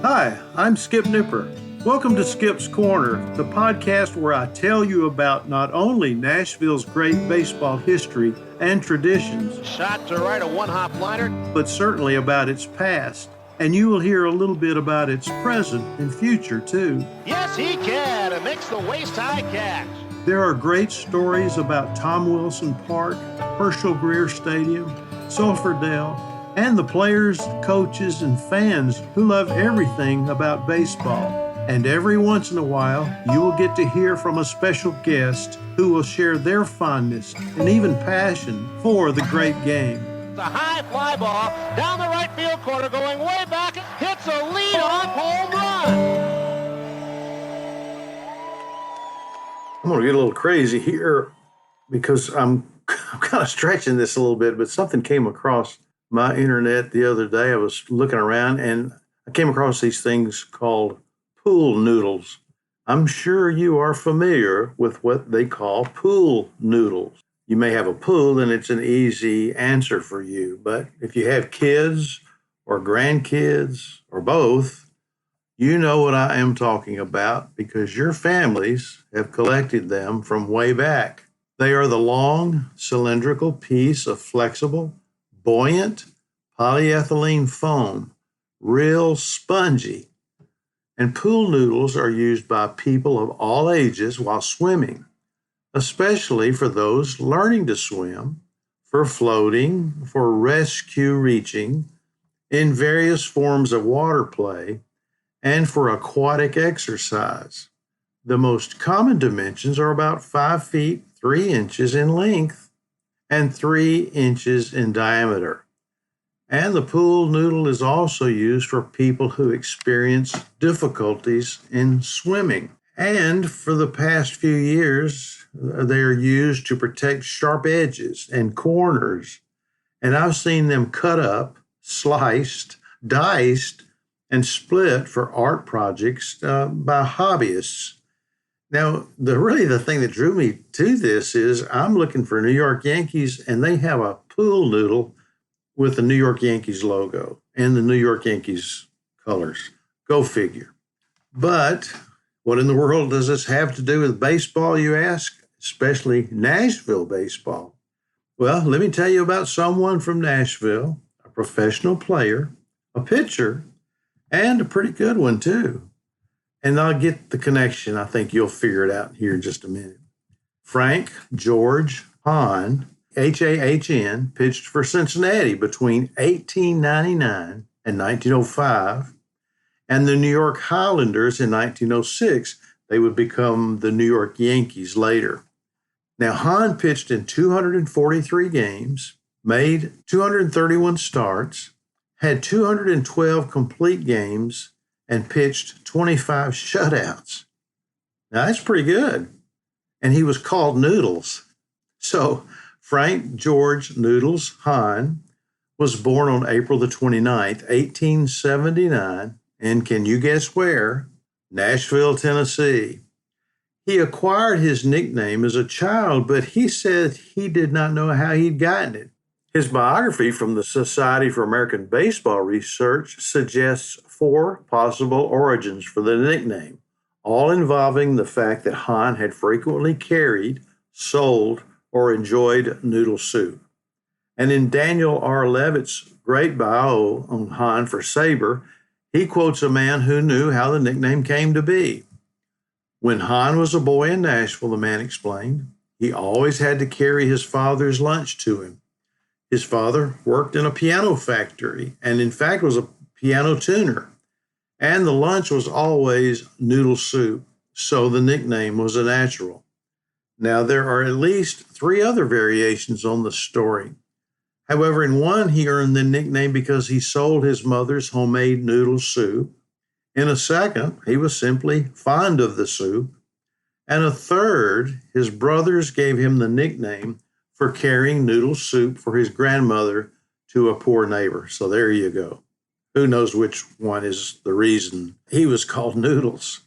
Hi, I'm Skip Nipper. Welcome to Skip's Corner, the podcast where I tell you about not only Nashville's great baseball history and traditions, shot to right, a one-hop liner, but certainly about its past. And you will hear a little bit about its present and future, too. Yes, he can. It makes the waist-high catch. There are great stories about Tom Wilson Park, Herschel Greer Stadium, Sulphur Dell, and the players, coaches, and fans who love everything about baseball. And every once in a while, you will get to hear from a special guest who will share their fondness and even passion for the great game. The high fly ball down the right field corner, going way back, hits a lead-off home run. I'm going to get a little crazy here because I'm kind of stretching this a little bit, but something came across my internet the other day. I was looking around and I came across these things called pool noodles. I'm sure you are familiar with what they call pool noodles. You may have a pool and it's an easy answer for you, but if you have kids or grandkids or both, you know what I am talking about because your families have collected them from way back. They are the long, cylindrical piece of flexible, buoyant polyethylene foam, real spongy. And pool noodles are used by people of all ages while swimming, especially for those learning to swim, for floating, for rescue reaching, in various forms of water play, and for aquatic exercise. The most common dimensions are about 5 feet, 3 inches in length, and 3 inches in diameter. And the pool noodle is also used for people who experience difficulties in swimming. And for the past few years, they are used to protect sharp edges and corners. And I've seen them cut up, sliced, diced, and split for art projects by hobbyists. Now, the thing that drew me to this is I'm looking for New York Yankees, and they have a pool noodle with the New York Yankees logo and the New York Yankees colors. Go figure. But what in the world does this have to do with baseball, you ask? Especially Nashville baseball. Well, let me tell you about someone from Nashville, a professional player, a pitcher, and a pretty good one too. And I'll get the connection. I think you'll figure it out here in just a minute. Frank George Hahn, H-A-H-N, pitched for Cincinnati between 1899 and 1905, and the New York Highlanders in 1906. They would become the New York Yankees later. Now, Hahn pitched in 243 games, made 231 starts, had 212 complete games, and pitched 25 shutouts. Now, that's pretty good. And he was called Noodles. So, Frank George Noodles Hahn was born on April the 29th, 1879, and can you guess where? Nashville, Tennessee. He acquired his nickname as a child, but he said he did not know how he'd gotten it. His biography from the Society for American Baseball Research suggests 4 possible origins for the nickname, all involving the fact that Hahn had frequently carried, sold, or enjoyed noodle soup. And in Daniel R. Levitt's great bio on Hahn for Sabre, he quotes a man who knew how the nickname came to be. When Hahn was a boy in Nashville, the man explained, he always had to carry his father's lunch to him. His father worked in a piano factory and, in fact, was a piano tuner. And the lunch was always noodle soup, so the nickname was a natural. Now, there are at least 3 other variations on the story. However, in one, he earned the nickname because he sold his mother's homemade noodle soup. In a second, he was simply fond of the soup. And a third, his brothers gave him the nickname for carrying noodle soup for his grandmother to a poor neighbor. So there you go. Who knows which one is the reason he was called Noodles.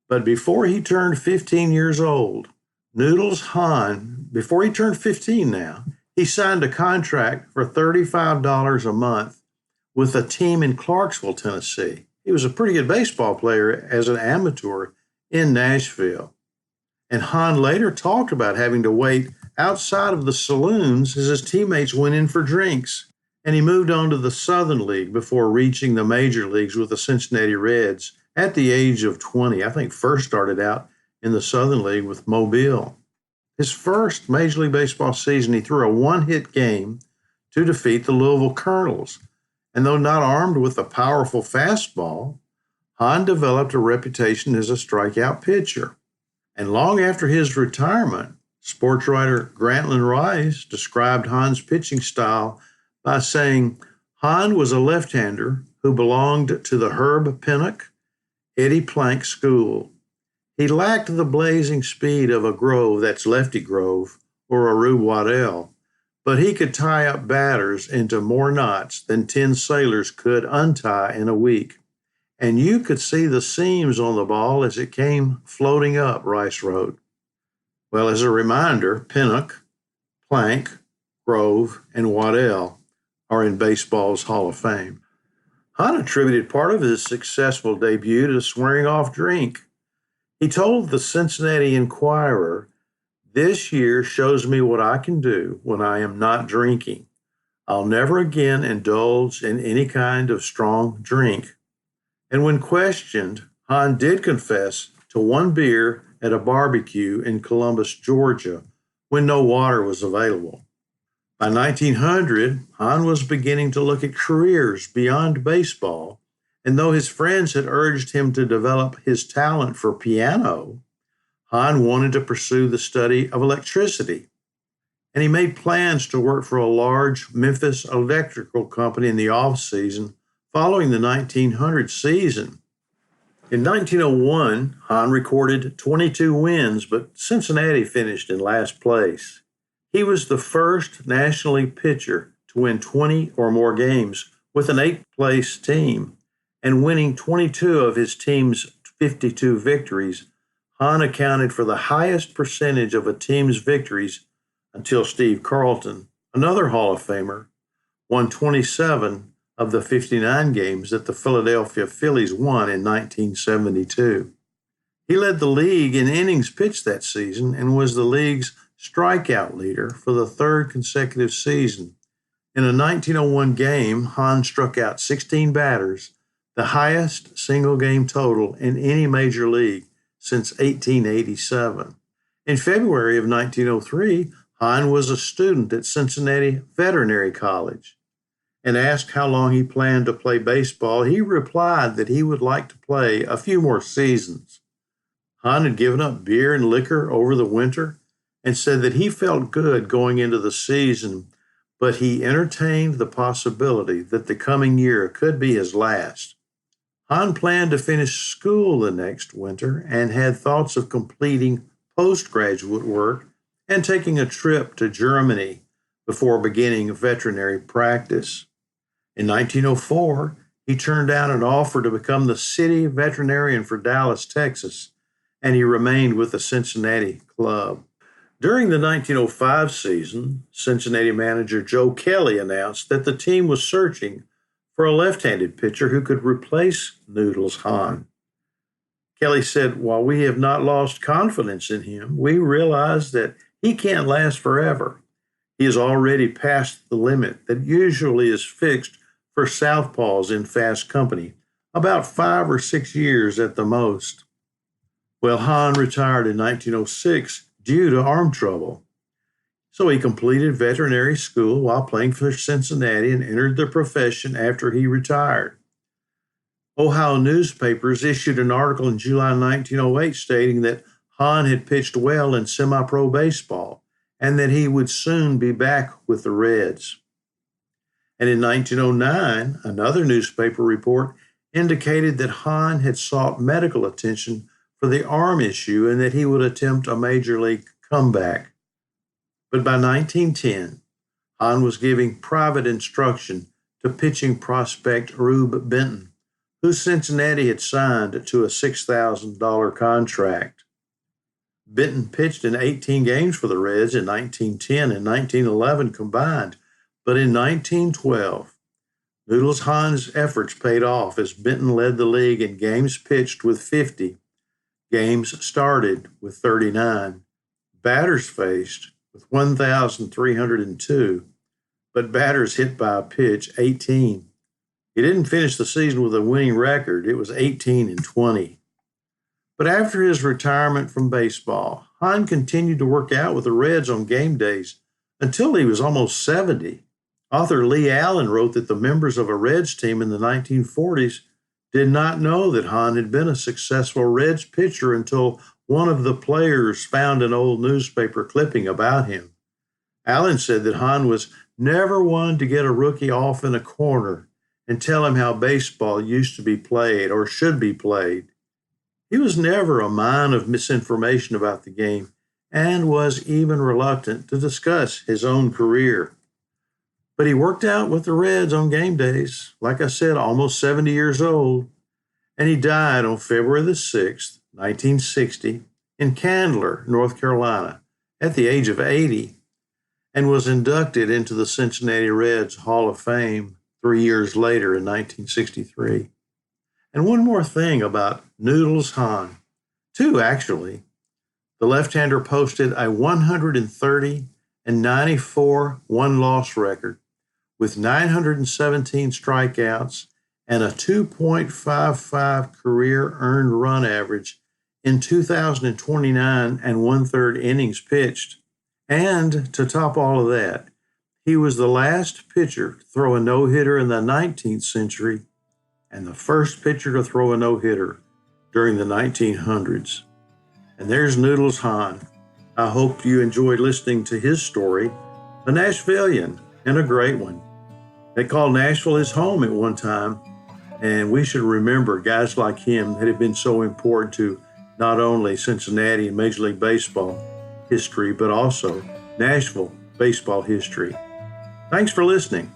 But before he turned 15 years old, Noodles Hahn, before he turned 15 now, he signed a contract for $35 a month with a team in Clarksville, Tennessee. he was a pretty good baseball player as an amateur in Nashville. And Hahn later talked about having to wait outside of the saloons as his teammates went in for drinks. And he moved on to the Southern League before reaching the major leagues with the Cincinnati Reds at the age of 20. I think first started out in the Southern League with Mobile. His first Major League Baseball season, he threw a one-hit game to defeat the Louisville Colonels. And though not armed with a powerful fastball, Hahn developed a reputation as a strikeout pitcher. And long after his retirement, sports writer Grantland Rice described Hahn's pitching style by saying Hahn was a left-hander who belonged to the Herb Pinnock, Eddie Plank school. He lacked the blazing speed of a Grove, that's Lefty Grove, or a Rube Waddell, but he could tie up batters into more knots than 10 sailors could untie in a week. And you could see the seams on the ball as it came floating up, Rice wrote. Well, as a reminder, Pinnock, Plank, Grove, and Waddell are in baseball's Hall of Fame. Hahn attributed part of his successful debut to swearing off drink. He told the Cincinnati Enquirer, "This year shows me what I can do when I am not drinking. I'll never again indulge in any kind of strong drink." And when questioned, Hahn did confess to one beer at a barbecue in Columbus, Georgia, when no water was available. By 1900, Hahn was beginning to look at careers beyond baseball, and though his friends had urged him to develop his talent for piano, Hahn wanted to pursue the study of electricity. And he made plans to work for a large Memphis electrical company in the off-season following the 1900 season. In 1901, Hahn recorded 22 wins, but Cincinnati finished in last place. He was the first National League pitcher to win 20 or more games with an eighth-place team, and winning 22 of his team's 52 victories, Hahn accounted for the highest percentage of a team's victories until Steve Carlton, another Hall of Famer, won 27 of the 59 games that the Philadelphia Phillies won in 1972. He led the league in innings pitched that season and was the league's strikeout leader for the third consecutive season. In a 1901 game, Hahn struck out 16 batters, the highest single-game total in any major league since 1887. In February of 1903, Hahn was a student at Cincinnati Veterinary College. And asked how long he planned to play baseball, he replied that he would like to play a few more seasons. Hahn had given up beer and liquor over the winter and said that he felt good going into the season, but he entertained the possibility that the coming year could be his last. Hahn planned to finish school the next winter and had thoughts of completing postgraduate work and taking a trip to Germany before beginning veterinary practice. In 1904, he turned down an offer to become the city veterinarian for Dallas, Texas, and he remained with the Cincinnati club. During the 1905 season, Cincinnati manager Joe Kelly announced that the team was searching for a left-handed pitcher who could replace Noodles Hahn. Kelly said, "While we have not lost confidence in him, we realize that he can't last forever. He has already passed the limit that usually is fixed for southpaws in fast company, about 5 or 6 years at the most." Well, Hahn retired in 1906 due to arm trouble. So he completed veterinary school while playing for Cincinnati and entered the profession after he retired. Ohio newspapers issued an article in July 1908 stating that Hahn had pitched well in semi-pro baseball and that he would soon be back with the Reds. And in 1909, another newspaper report indicated that Hahn had sought medical attention for the arm issue and that he would attempt a major league comeback. But by 1910, Hahn was giving private instruction to pitching prospect Rube Benton, who Cincinnati had signed to a $6,000 contract. Benton pitched in 18 games for the Reds in 1910 and 1911 combined, but in 1912, Noodles Hahn's efforts paid off as Benton led the league in games pitched with 50, games started with 39, batters faced with 1,302, but batters hit by a pitch 18. He didn't finish the season with a winning record. It was 18-20. But after his retirement from baseball, Hahn continued to work out with the Reds on game days until he was almost 70. Author Lee Allen wrote that the members of a Reds team in the 1940s did not know that Hahn had been a successful Reds pitcher until one of the players found an old newspaper clipping about him. Allen said that Hahn was never one to get a rookie off in a corner and tell him how baseball used to be played or should be played. He was never a mine of misinformation about the game and was even reluctant to discuss his own career. But he worked out with the Reds on game days, like I said, almost 70 years old, and he died on February the 6th, 1960, in Candler, North Carolina, at the age of 80, and was inducted into the Cincinnati Reds Hall of Fame 3 years later in 1963. And one more thing about Noodles Hahn, two actually. The left-hander posted a 130-94 one-loss record with 917 strikeouts and a 2.55 career earned run average in 2,029 1/3 innings pitched. And to top all of that, he was the last pitcher to throw a no-hitter in the 19th century and the first pitcher to throw a no-hitter during the 1900s. And there's Noodles Hahn. I hope you enjoyed listening to his story, a Nashvilleian and a great one. They called Nashville his home at one time, and we should remember guys like him that have been so important to not only Cincinnati and Major League Baseball history, but also Nashville baseball history. Thanks for listening.